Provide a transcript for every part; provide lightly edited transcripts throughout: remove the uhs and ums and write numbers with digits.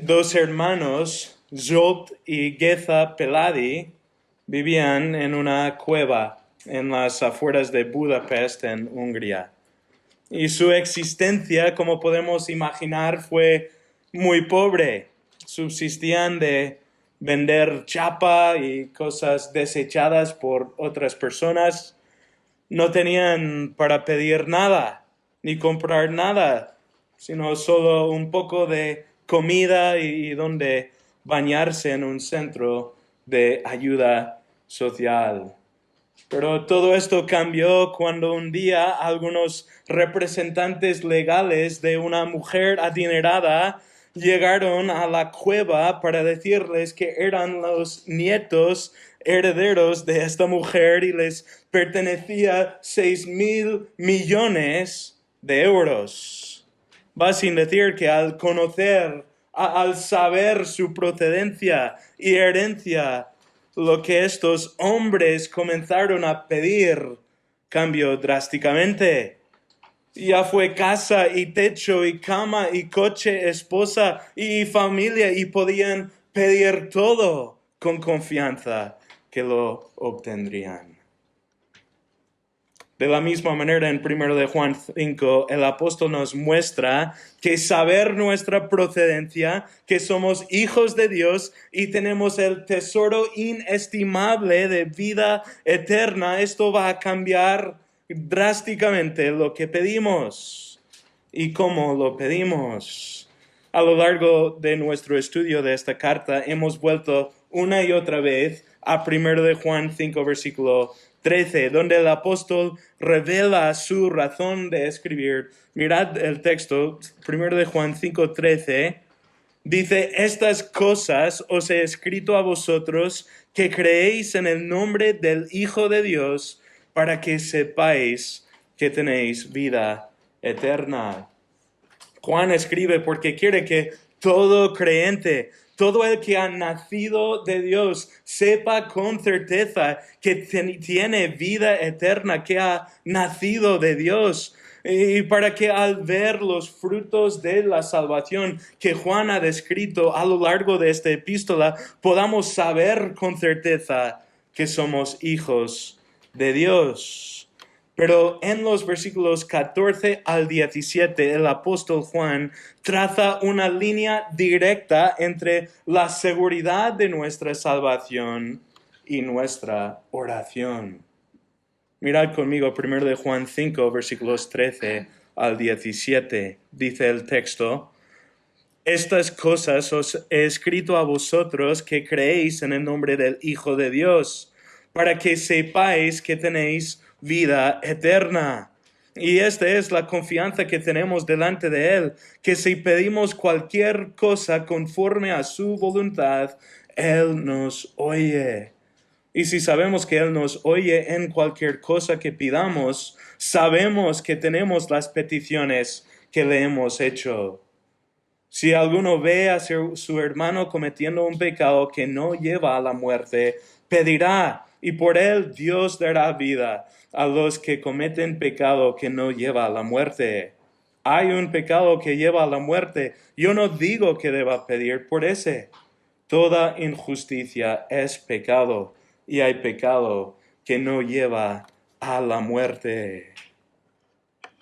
Dos hermanos, Zsolt y Geza Peladi, vivían en una cueva en las afueras de Budapest, en Hungría. Y su existencia, como podemos imaginar, fue muy pobre. Subsistían de vender chapa y cosas desechadas por otras personas. No tenían para pedir nada, ni comprar nada, sino solo un poco de comida y donde bañarse en un centro de ayuda social. Pero todo esto cambió cuando un día algunos representantes legales de una mujer adinerada llegaron a la cueva para decirles que eran los nietos herederos de esta mujer y les pertenecía 6.000 millones de euros. Va sin decir que al conocer, al saber su procedencia y herencia, lo que estos hombres comenzaron a pedir cambió drásticamente. Ya fue casa y techo y cama y coche, esposa y familia, y podían pedir todo con confianza que lo obtendrían. De la misma manera, en 1 de Juan 5, el apóstol nos muestra que saber nuestra procedencia, que somos hijos de Dios y tenemos el tesoro inestimable de vida eterna, esto va a cambiar drásticamente lo que pedimos y cómo lo pedimos. A lo largo de nuestro estudio de esta carta, hemos vuelto una y otra vez a 1 de Juan 5, versículo 13, donde el apóstol revela su razón de escribir. Mirad el texto, 1 de Juan 5:13, dice: estas cosas os he escrito a vosotros que creéis en el nombre del Hijo de Dios, para que sepáis que tenéis vida eterna. Juan escribe porque quiere que todo creyente, todo el que ha nacido de Dios, sepa con certeza que tiene vida eterna, que ha nacido de Dios. Y para que al ver los frutos de la salvación que Juan ha descrito a lo largo de esta epístola, podamos saber con certeza que somos hijos de Dios. Pero en los versículos 14 al 17, el apóstol Juan traza una línea directa entre la seguridad de nuestra salvación y nuestra oración. Mirad conmigo 1 de Juan 5, versículos 13 al 17. Dice el texto: estas cosas os he escrito a vosotros que creéis en el nombre del Hijo de Dios, para que sepáis que tenéis vida eterna. Y esta es la confianza que tenemos delante de Él, que si pedimos cualquier cosa conforme a su voluntad, Él nos oye. Y si sabemos que Él nos oye en cualquier cosa que pidamos, sabemos que tenemos las peticiones que le hemos hecho. Si alguno ve a su hermano cometiendo un pecado que no lleva a la muerte, pedirá, y por él Dios dará vida a los que cometen pecado que no lleva a la muerte. Hay un pecado que lleva a la muerte. Yo no digo que deba pedir por ese. Toda injusticia es pecado, y hay pecado que no lleva a la muerte.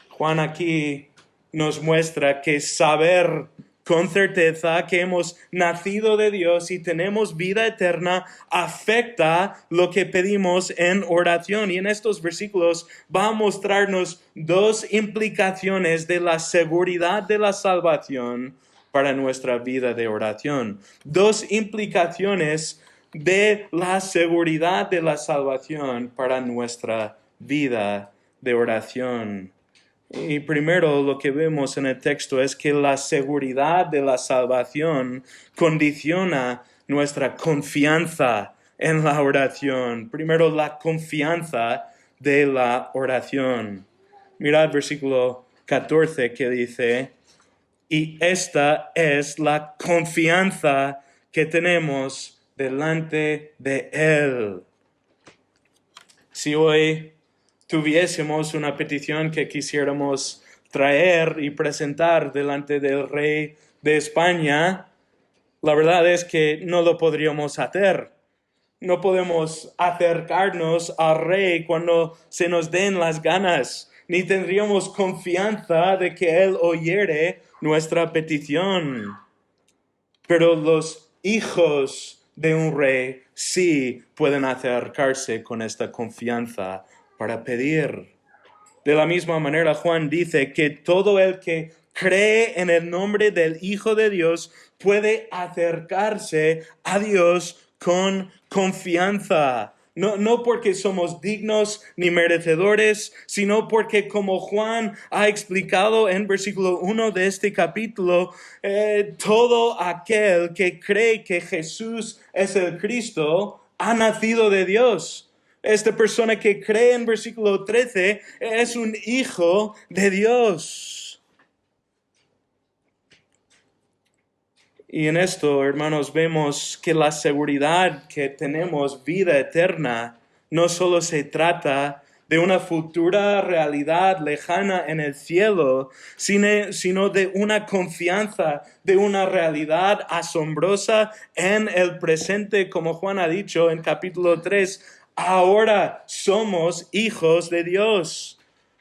Juan aquí nos muestra que saber con certeza que hemos nacido de Dios y tenemos vida eterna afecta lo que pedimos en oración. Y en estos versículos va a mostrarnos dos implicaciones de la seguridad de la salvación para nuestra vida de oración. Dos implicaciones de la seguridad de la salvación para nuestra vida de oración. Y primero lo que vemos en el texto es que la seguridad de la salvación condiciona nuestra confianza en la oración. Primero, la confianza de la oración. Mirad versículo 14 que dice: y esta es la confianza que tenemos delante de Él. Si hoy tuviésemos una petición que quisiéramos traer y presentar delante del rey de España, La verdad es que no lo podríamos hacer. No podemos acercarnos al rey cuando se nos den las ganas, ni tendríamos confianza de que él oyere nuestra petición. Pero los hijos de un rey sí pueden acercarse con esta confianza para pedir. De la misma manera, Juan dice que todo el que cree en el nombre del Hijo de Dios puede acercarse a Dios con confianza. No porque somos dignos ni merecedores, sino porque como Juan ha explicado en versículo 1 de este capítulo, todo aquel que cree que Jesús es el Cristo ha nacido de Dios. Esta persona que cree en versículo 13 es un hijo de Dios. Y en esto, hermanos, vemos que la seguridad que tenemos, vida eterna, no solo se trata de una futura realidad lejana en el cielo, sino de una confianza, de una realidad asombrosa en el presente, como Juan ha dicho en capítulo 3. Ahora somos hijos de Dios.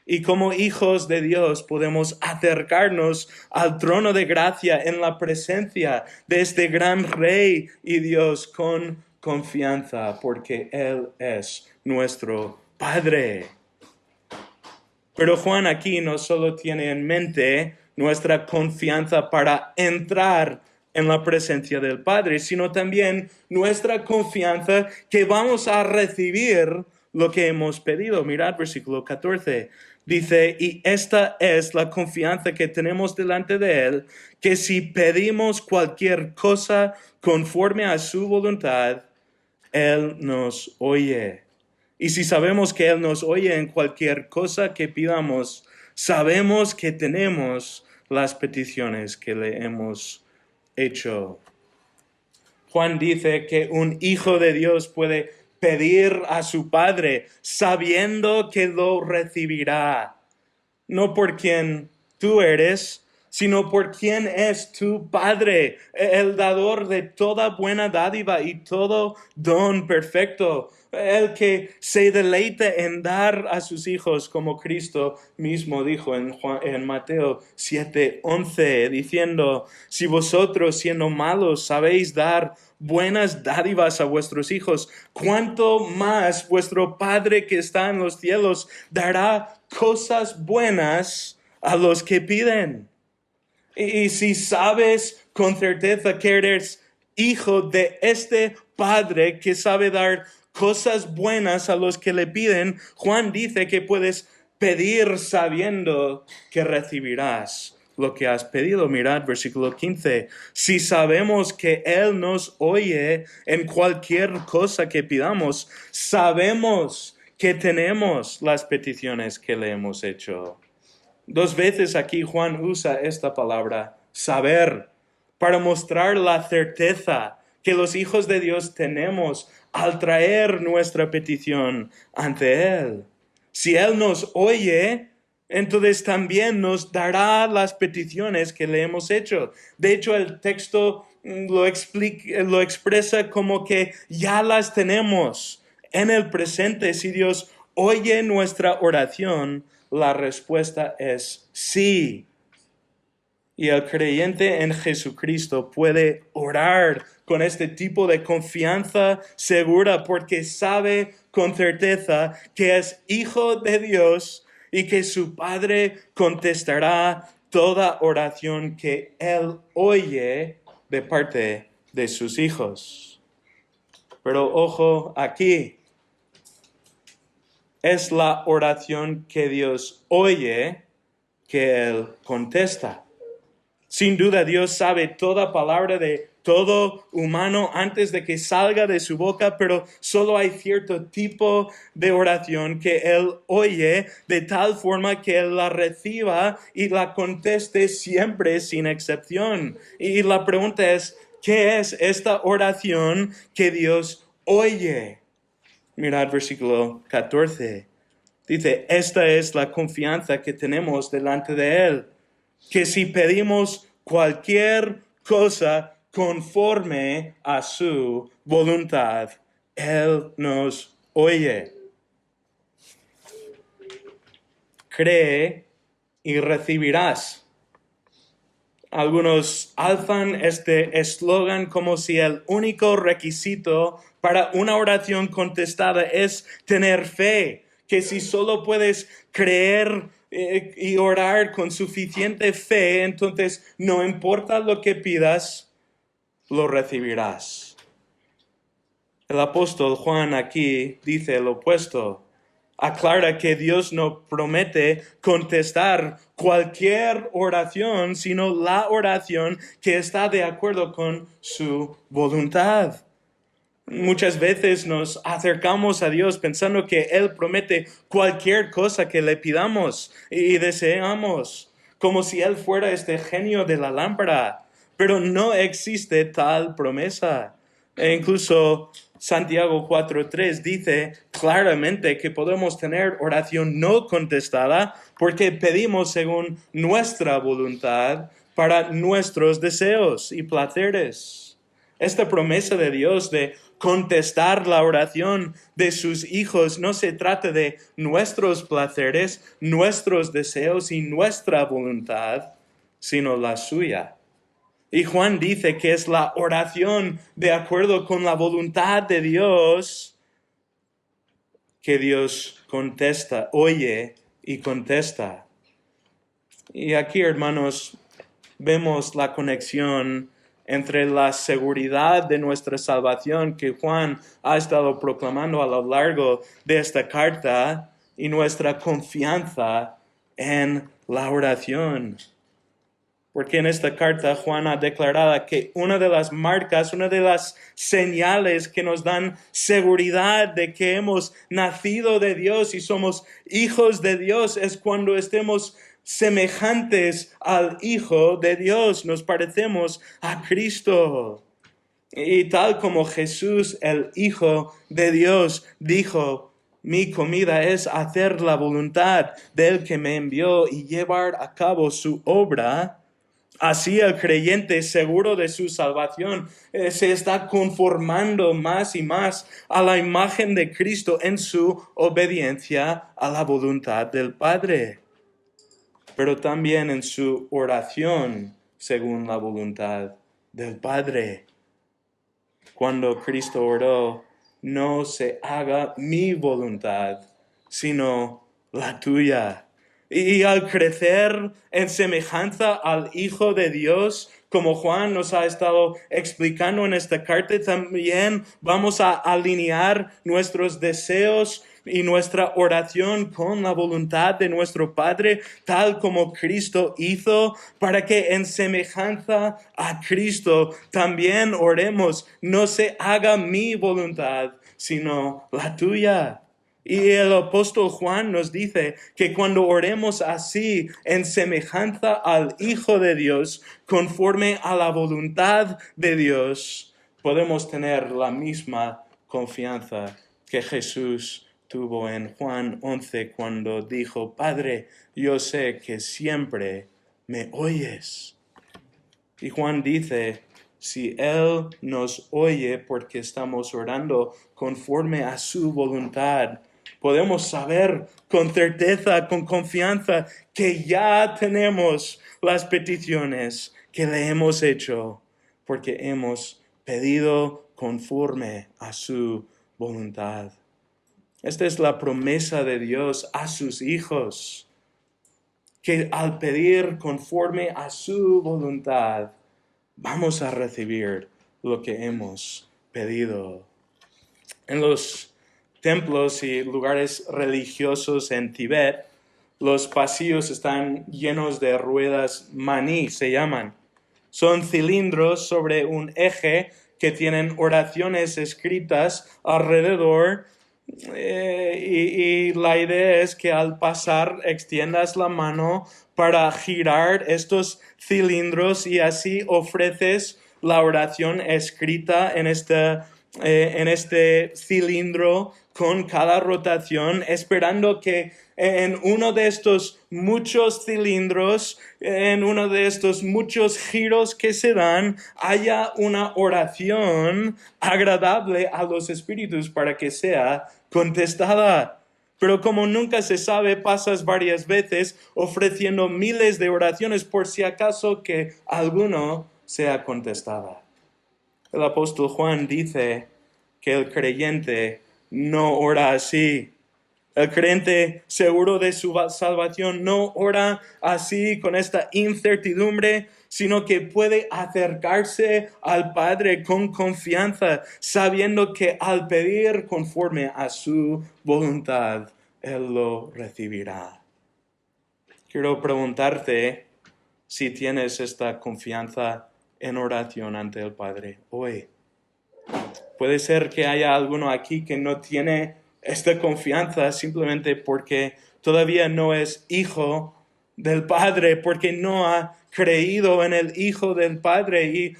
Y como hijos de Dios podemos acercarnos al trono de gracia en la presencia de este gran Rey y Dios con confianza, porque Él es nuestro Padre. Pero Juan aquí no solo tiene en mente nuestra confianza para entrar en la presencia del Padre, sino también nuestra confianza que vamos a recibir lo que hemos pedido. Mirad versículo 14. Dice, y esta es la confianza que tenemos delante de Él, que si pedimos cualquier cosa conforme a su voluntad, Él nos oye. Y si sabemos que Él nos oye en cualquier cosa que pidamos, sabemos que tenemos las peticiones que le hemos hecho. Juan dice que un hijo de Dios puede pedir a su Padre sabiendo que lo recibirá, no por quien tú eres, sino por quien es tu Padre, el dador de toda buena dádiva y todo don perfecto, el que se deleita en dar a sus hijos, como Cristo mismo dijo en Mateo 7:11, diciendo, si vosotros siendo malos sabéis dar buenas dádivas a vuestros hijos, cuánto más vuestro Padre que está en los cielos dará cosas buenas a los que piden. Y si sabes con certeza que eres hijo de este Padre que sabe dar cosas buenas a los que le piden, Juan dice que puedes pedir sabiendo que recibirás lo que has pedido. Mirad versículo 15. Si sabemos que Él nos oye en cualquier cosa que pidamos, sabemos que tenemos las peticiones que le hemos hecho. 2 veces aquí Juan usa esta palabra, saber, para mostrar la certeza que los hijos de Dios tenemos al traer nuestra petición ante Él. Si Él nos oye, entonces también nos dará las peticiones que le hemos hecho. De hecho, el texto lo expresa como que ya las tenemos en el presente. Si Dios oye nuestra oración, la respuesta es sí. Y el creyente en Jesucristo puede orar con este tipo de confianza segura porque sabe con certeza que es hijo de Dios y que su Padre contestará toda oración que Él oye de parte de sus hijos. Pero ojo aquí, es la oración que Dios oye que Él contesta. Sin duda Dios sabe toda palabra de todo humano antes de que salga de su boca, pero solo hay cierto tipo de oración que Él oye de tal forma que Él la reciba y la conteste siempre sin excepción. Y la pregunta es, ¿qué es esta oración que Dios oye? Mirad versículo 14. Dice, esta es la confianza que tenemos delante de Él, que si pedimos cualquier cosa conforme a su voluntad. Él nos oye. Cree y recibirás. Algunos alzan este eslogan como si el único requisito para una oración contestada es tener fe, que si solo puedes creer y orar con suficiente fe, entonces no importa lo que pidas, lo recibirás. El apóstol Juan aquí dice lo opuesto. Aclara que Dios no promete contestar cualquier oración, sino la oración que está de acuerdo con su voluntad. Muchas veces nos acercamos a Dios pensando que Él promete cualquier cosa que le pidamos y deseamos, como si Él fuera este genio de la lámpara. Pero no existe tal promesa. E incluso Santiago 4:3 dice claramente que podemos tener oración no contestada porque pedimos según nuestra voluntad para nuestros deseos y placeres. Esta promesa de Dios de contestar la oración de sus hijos no se trata de nuestros placeres, nuestros deseos y nuestra voluntad, sino la suya. Y Juan dice que es la oración de acuerdo con la voluntad de Dios que Dios contesta, oye y contesta. Y aquí, hermanos, vemos la conexión entre la seguridad de nuestra salvación que Juan ha estado proclamando a lo largo de esta carta y nuestra confianza en la oración. Porque en esta carta Juan ha declarado que una de las marcas, una de las señales que nos dan seguridad de que hemos nacido de Dios y somos hijos de Dios es cuando estemos semejantes al Hijo de Dios, nos parecemos a Cristo. Y tal como Jesús, el Hijo de Dios, dijo: mi comida es hacer la voluntad del que me envió y llevar a cabo su obra. Así el creyente, seguro de su salvación, se está conformando más y más a la imagen de Cristo en su obediencia a la voluntad del Padre, pero también en su oración según la voluntad del Padre. Cuando Cristo oró, no se haga mi voluntad, sino la tuya. Y al crecer en semejanza al Hijo de Dios, como Juan nos ha estado explicando en esta carta, también vamos a alinear nuestros deseos y nuestra oración con la voluntad de nuestro Padre, tal como Cristo hizo, para que en semejanza a Cristo también oremos: no se haga mi voluntad, sino la tuya. Y el apóstol Juan nos dice que cuando oremos así, en semejanza al Hijo de Dios, conforme a la voluntad de Dios, podemos tener la misma confianza que Jesús tuvo en Juan 11 cuando dijo: Padre, yo sé que siempre me oyes. Y Juan dice: si Él nos oye porque estamos orando conforme a su voluntad, podemos saber con certeza, con confianza, que ya tenemos las peticiones que le hemos hecho, porque hemos pedido conforme a su voluntad. Esta es la promesa de Dios a sus hijos, que al pedir conforme a su voluntad, vamos a recibir lo que hemos pedido. En los templos y lugares religiosos en Tibet, los pasillos están llenos de ruedas maní, se llaman. Son cilindros sobre un eje que tienen oraciones escritas alrededor, y la idea es que al pasar extiendas la mano para girar estos cilindros y así ofreces la oración escrita en este en este cilindro con cada rotación, esperando que en uno de estos muchos cilindros, en uno de estos muchos giros que se dan, haya una oración agradable a los espíritus para que sea contestada. Pero como nunca se sabe, pasas varias veces ofreciendo miles de oraciones por si acaso que alguno sea contestada. El apóstol Juan dice que el creyente no ora así. El creyente seguro de su salvación no ora así con esta incertidumbre, sino que puede acercarse al Padre con confianza, sabiendo que al pedir conforme a su voluntad, Él lo recibirá. Quiero preguntarte si tienes esta confianza en oración ante el Padre hoy. Puede ser que haya alguno aquí que no tiene esta confianza simplemente porque todavía no es hijo del Padre, porque no ha creído en el Hijo del Padre. Y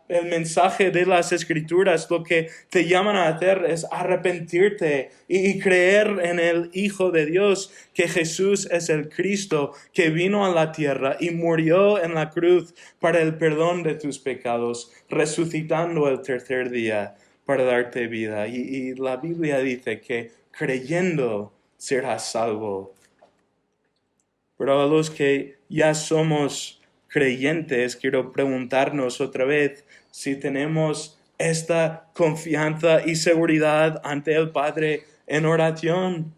el mensaje de las Escrituras lo que te llaman a hacer es arrepentirte y creer en el Hijo de Dios, que Jesús es el Cristo, que vino a la tierra y murió en la cruz para el perdón de tus pecados, resucitando el tercer día para darte vida. Y la Biblia dice que creyendo serás salvo. Pero a los que ya somos creyentes, quiero preguntarnos otra vez si tenemos esta confianza y seguridad ante el Padre en oración.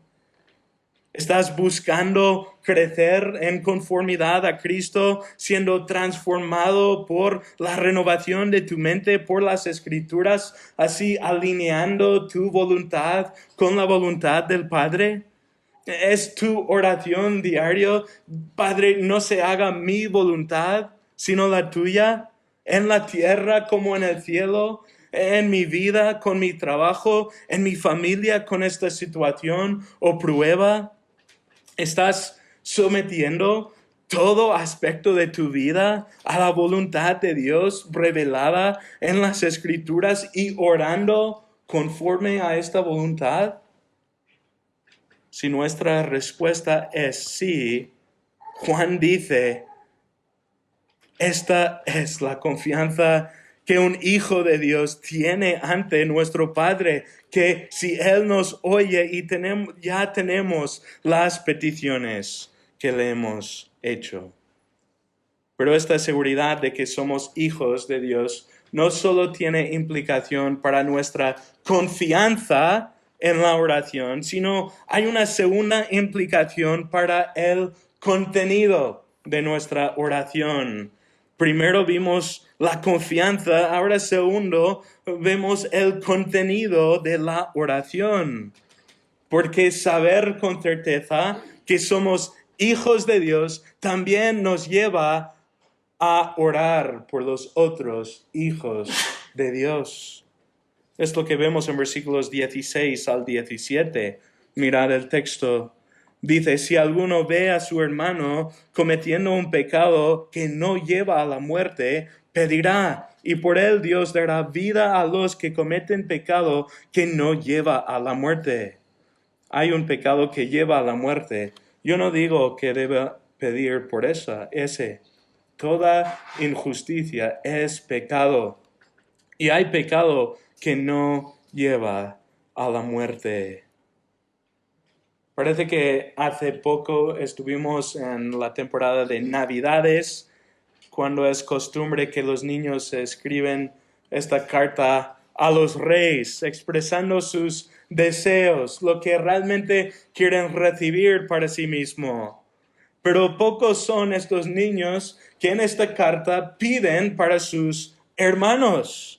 ¿Estás buscando crecer en conformidad a Cristo, siendo transformado por la renovación de tu mente, por las Escrituras, así alineando tu voluntad con la voluntad del Padre? ¿Es tu oración diario? Padre, no se haga mi voluntad, sino la tuya, en la tierra como en el cielo, en mi vida, con mi trabajo, en mi familia, con esta situación o prueba. ¿Estás sometiendo todo aspecto de tu vida a la voluntad de Dios revelada en las Escrituras y orando conforme a esta voluntad? Si nuestra respuesta es sí, Juan dice, esta es la confianza que un hijo de Dios tiene ante nuestro Padre, que si Él nos oye y ya tenemos las peticiones que le hemos hecho. Pero esta seguridad de que somos hijos de Dios no solo tiene implicación para nuestra confianza en la oración, sino hay una segunda implicación para el contenido de nuestra oración. Primero vimos la confianza, ahora segundo vemos el contenido de la oración. Porque saber con certeza que somos hijos de Dios también nos lleva a orar por los otros hijos de Dios. Es lo que vemos en versículos 16 al 17. Mirad el texto. Dice, si alguno ve a su hermano cometiendo un pecado que no lleva a la muerte, pedirá, y por él Dios dará vida a los que cometen pecado que no lleva a la muerte. Hay un pecado que lleva a la muerte. Yo no digo que deba pedir por ese. Toda injusticia es pecado. Y hay pecado que no lleva a la muerte. Parece que hace poco estuvimos en la temporada de Navidades, cuando es costumbre que los niños escriben esta carta a los reyes, expresando sus deseos, lo que realmente quieren recibir para sí mismo. Pero pocos son estos niños que en esta carta piden para sus hermanos.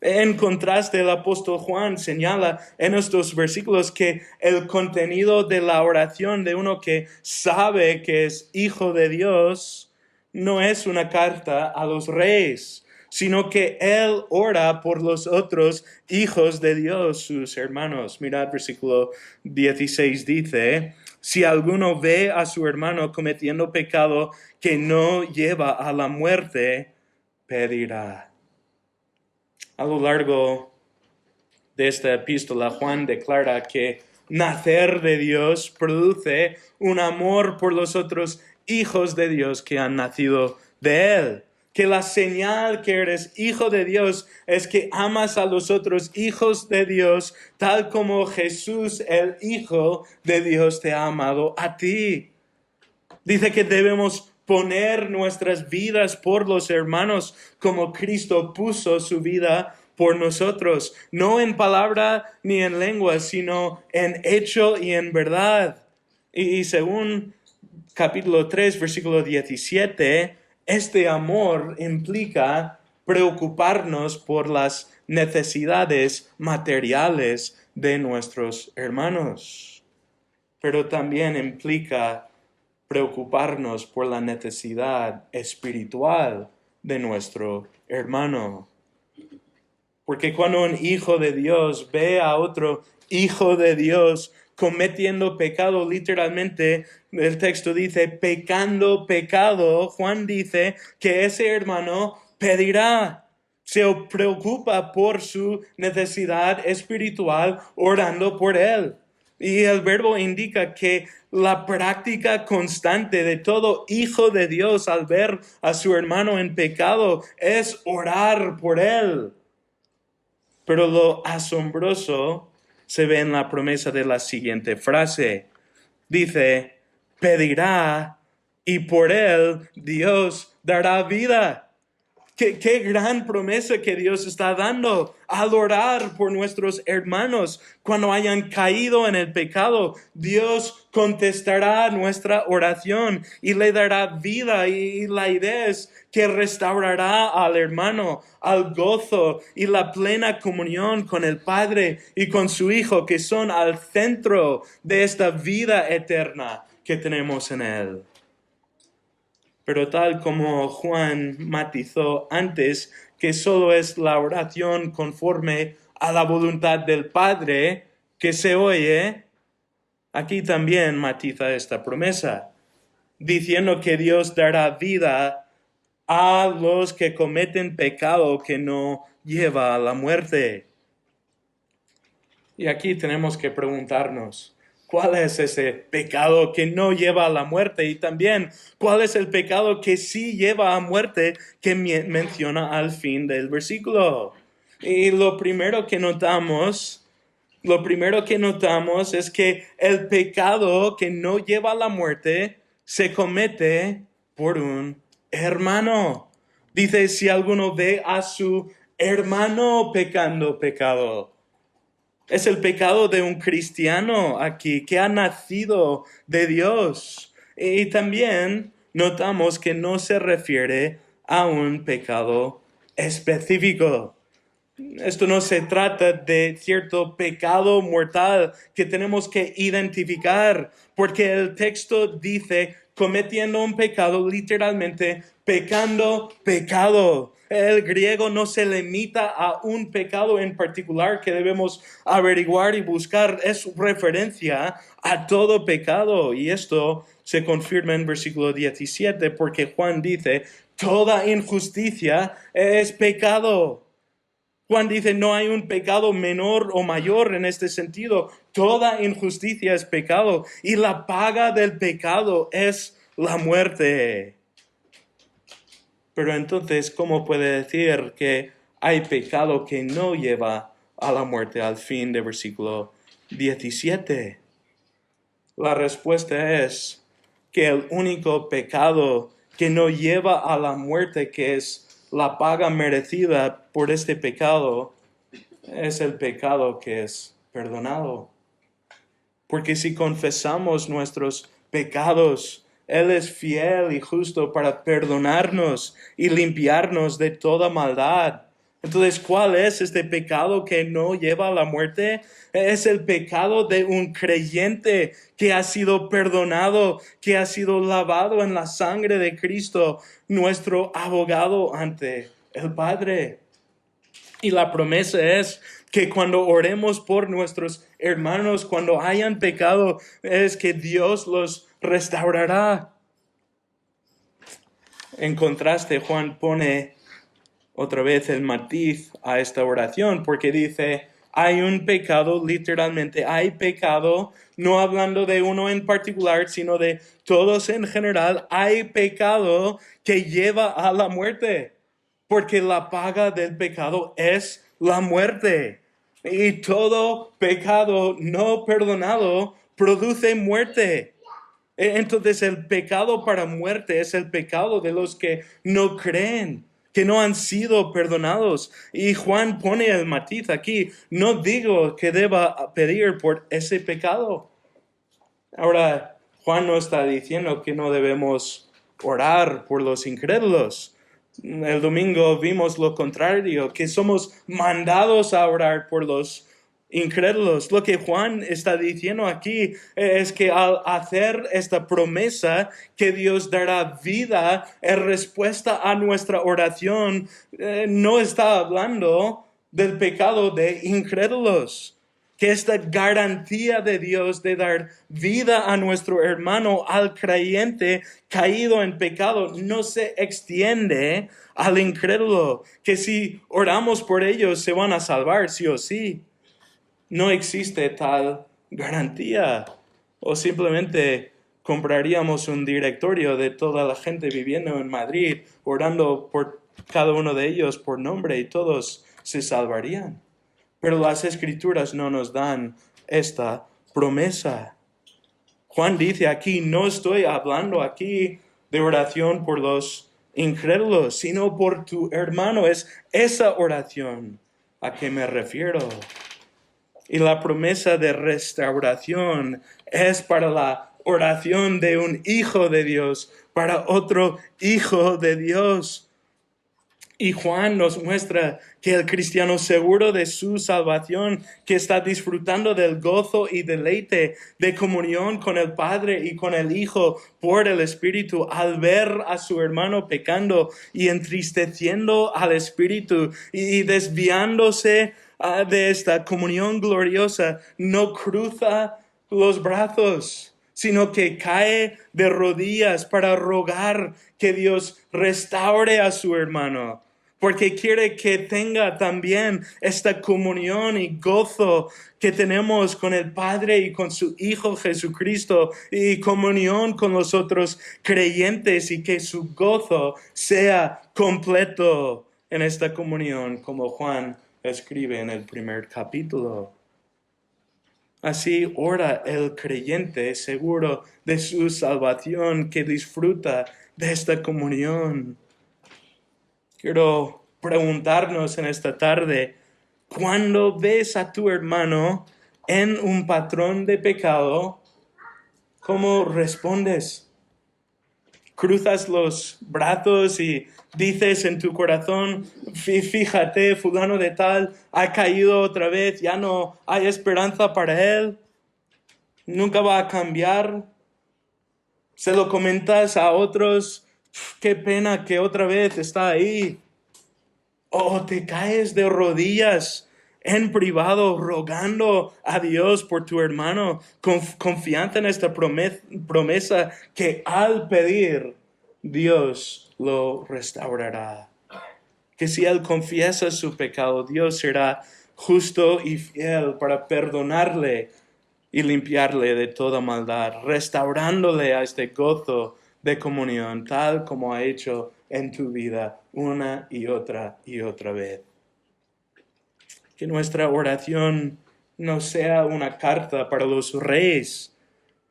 En contraste, el apóstol Juan señala en estos versículos que el contenido de la oración de uno que sabe que es hijo de Dios no es una carta a los reyes, sino que él ora por los otros hijos de Dios, sus hermanos. Mirad, versículo 16 dice, si alguno ve a su hermano cometiendo pecado que no lleva a la muerte, pedirá. A lo largo de esta epístola, Juan declara que nacer de Dios produce un amor por los otros hijos de Dios que han nacido de Él. Que la señal que eres hijo de Dios es que amas a los otros hijos de Dios, tal como Jesús, el Hijo de Dios, te ha amado a ti. Dice que debemos poner nuestras vidas por los hermanos como Cristo puso su vida por nosotros, no en palabra ni en lengua, sino en hecho y en verdad. Y según capítulo 3, versículo 17, este amor implica preocuparnos por las necesidades materiales de nuestros hermanos, pero también implica preocuparnos por la necesidad espiritual de nuestro hermano. Porque cuando un hijo de Dios ve a otro hijo de Dios cometiendo pecado, literalmente el texto dice pecando pecado, Juan dice que ese hermano pedirá, se preocupa por su necesidad espiritual orando por él. Y el verbo indica que la práctica constante de todo hijo de Dios al ver a su hermano en pecado es orar por él. Pero lo asombroso se ve en la promesa de la siguiente frase. Dice, pedirá y por él Dios dará vida. Qué gran promesa que Dios está dando al orar por nuestros hermanos cuando hayan caído en el pecado. Dios contestará nuestra oración y le dará vida. Y la idea es que restaurará al hermano al gozo y la plena comunión con el Padre y con su Hijo, que son al centro de esta vida eterna que tenemos en Él. Pero tal como Juan matizó antes, que solo es la oración conforme a la voluntad del Padre que se oye, aquí también matiza esta promesa, diciendo que Dios dará vida a los que cometen pecado que no lleva a la muerte. Y aquí tenemos que preguntarnos, ¿cuál es ese pecado que no lleva a la muerte? Y también, ¿cuál es el pecado que sí lleva a muerte que menciona al fin del versículo? Y lo primero que notamos es que el pecado que no lleva a la muerte se comete por un hermano. Dice, si alguno ve a su hermano pecando pecado. Es el pecado de un cristiano aquí que ha nacido de Dios. Y también notamos que no se refiere a un pecado específico. Esto no se trata de cierto pecado mortal que tenemos que identificar, porque el texto dice cometiendo un pecado, literalmente pecando pecado. El griego no se limita a un pecado en particular que debemos averiguar y buscar. Es referencia a todo pecado. Y esto se confirma en versículo 17 porque Juan dice, toda injusticia es pecado. Juan dice, no hay un pecado menor o mayor en este sentido. Toda injusticia es pecado y la paga del pecado es la muerte. Pero entonces, ¿cómo puede decir que hay pecado que no lleva a la muerte al fin del versículo 17? La respuesta es que el único pecado que no lleva a la muerte, que es la paga merecida por este pecado, es el pecado que es perdonado. Porque si confesamos nuestros pecados, Él es fiel y justo para perdonarnos y limpiarnos de toda maldad. Entonces, ¿cuál es este pecado que no lleva a la muerte? Es el pecado de un creyente que ha sido perdonado, que ha sido lavado en la sangre de Cristo, nuestro abogado ante el Padre. Y la promesa es que cuando oremos por nuestros hermanos, cuando hayan pecado, es que Dios los restaurará. En contraste, Juan pone otra vez el matiz a esta oración, porque dice, hay un pecado, literalmente, hay pecado, no hablando de uno en particular, sino de todos en general, hay pecado que lleva a la muerte, porque la paga del pecado es la muerte. Y todo pecado no perdonado produce muerte. Entonces el pecado para muerte es el pecado de los que no creen, que no han sido perdonados. Y Juan pone el matiz aquí. No digo que deba pedir por ese pecado. Ahora, Juan no está diciendo que no debemos orar por los incrédulos. El domingo vimos lo contrario, que somos mandados a orar por los incrédulos. Lo que Juan está diciendo aquí es que al hacer esta promesa que Dios dará vida en respuesta a nuestra oración, no está hablando del pecado de incrédulos. Que esta garantía de Dios de dar vida a nuestro hermano, al creyente caído en pecado, no se extiende al incrédulo, que si oramos por ellos se van a salvar sí o sí. No existe tal garantía. O simplemente compraríamos un directorio de toda la gente viviendo en Madrid, orando por cada uno de ellos por nombre y todos se salvarían. Pero las Escrituras no nos dan esta promesa. Juan dice aquí, no estoy hablando aquí de oración por los incrédulos, sino por tu hermano. Es esa oración a que me refiero. Y la promesa de restauración es para la oración de un hijo de Dios, para otro hijo de Dios. Y Juan nos muestra que el cristiano seguro de su salvación, que está disfrutando del gozo y deleite de comunión con el Padre y con el Hijo por el Espíritu, al ver a su hermano pecando y entristeciendo al Espíritu y desviándose de esta comunión gloriosa, no cruza los brazos, sino que cae de rodillas para rogar que Dios restaure a su hermano, porque quiere que tenga también esta comunión y gozo que tenemos con el Padre y con su Hijo Jesucristo, y comunión con los otros creyentes, y que su gozo sea completo en esta comunión, como Juan escribe en el primer capítulo. Así ora el creyente seguro de su salvación, que disfruta de esta comunión. Quiero preguntarnos en esta tarde, cuando ves a tu hermano en un patrón de pecado, ¿cómo respondes? Cruzas los brazos y dices en tu corazón, fíjate, fulano de tal ha caído otra vez, ya no hay esperanza para él, nunca va a cambiar. Se lo comentas a otros, qué pena que otra vez está ahí. O te caes de rodillas en privado rogando a Dios por tu hermano, confiando en esta promesa que al pedir, Dios lo restaurará. Que si él confiesa su pecado, Dios será justo y fiel para perdonarle y limpiarle de toda maldad, restaurándole a este gozo de comunión, tal como ha hecho en tu vida una y otra vez. Que nuestra oración no sea una carta para los reyes.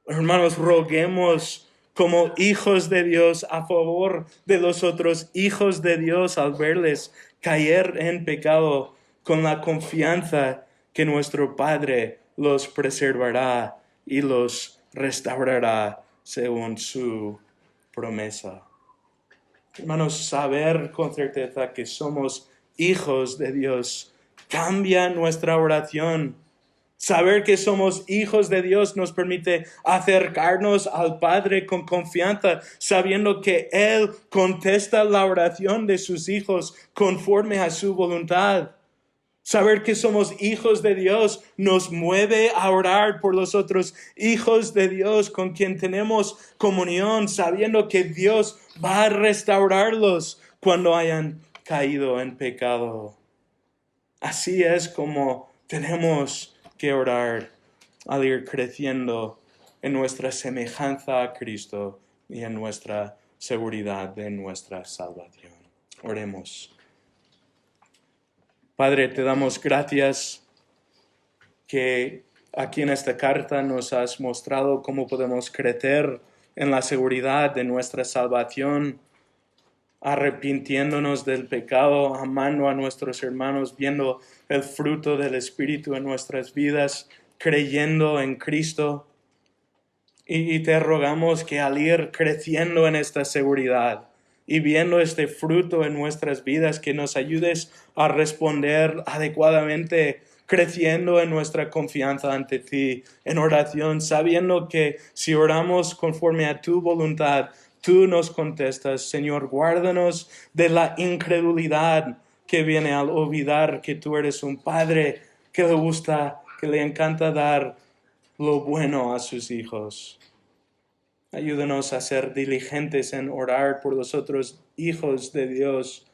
Hermanos, roguemos como hijos de Dios a favor de los otros hijos de Dios al verles caer en pecado, con la confianza que nuestro Padre los preservará y los restaurará según su promesa. Hermanos, saber con certeza que somos hijos de Dios cambia nuestra oración. Saber que somos hijos de Dios nos permite acercarnos al Padre con confianza, sabiendo que Él contesta la oración de sus hijos conforme a su voluntad. Saber que somos hijos de Dios nos mueve a orar por los otros hijos de Dios con quien tenemos comunión, sabiendo que Dios va a restaurarlos cuando hayan caído en pecado. Así es como tenemos que orar al ir creciendo en nuestra semejanza a Cristo y en nuestra seguridad de nuestra salvación. Oremos. Padre, te damos gracias que aquí en esta carta nos has mostrado cómo podemos crecer en la seguridad de nuestra salvación, arrepintiéndonos del pecado, amando a nuestros hermanos, viendo el fruto del Espíritu en nuestras vidas, creyendo en Cristo. Y te rogamos que al ir creciendo en esta seguridad y viendo este fruto en nuestras vidas, que nos ayudes a responder adecuadamente, creciendo en nuestra confianza ante ti, en oración, sabiendo que si oramos conforme a tu voluntad, tú nos contestas. Señor, guárdanos de la incredulidad que viene al olvidar que tú eres un Padre que le gusta, que le encanta dar lo bueno a sus hijos. Ayúdanos a ser diligentes en orar por los otros hijos de Dios,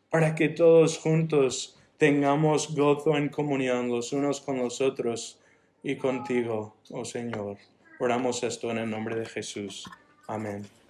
para que todos juntos tengamos gozo en comunión los unos con los otros y contigo, oh Señor. Oramos esto en el nombre de Jesús. Amén.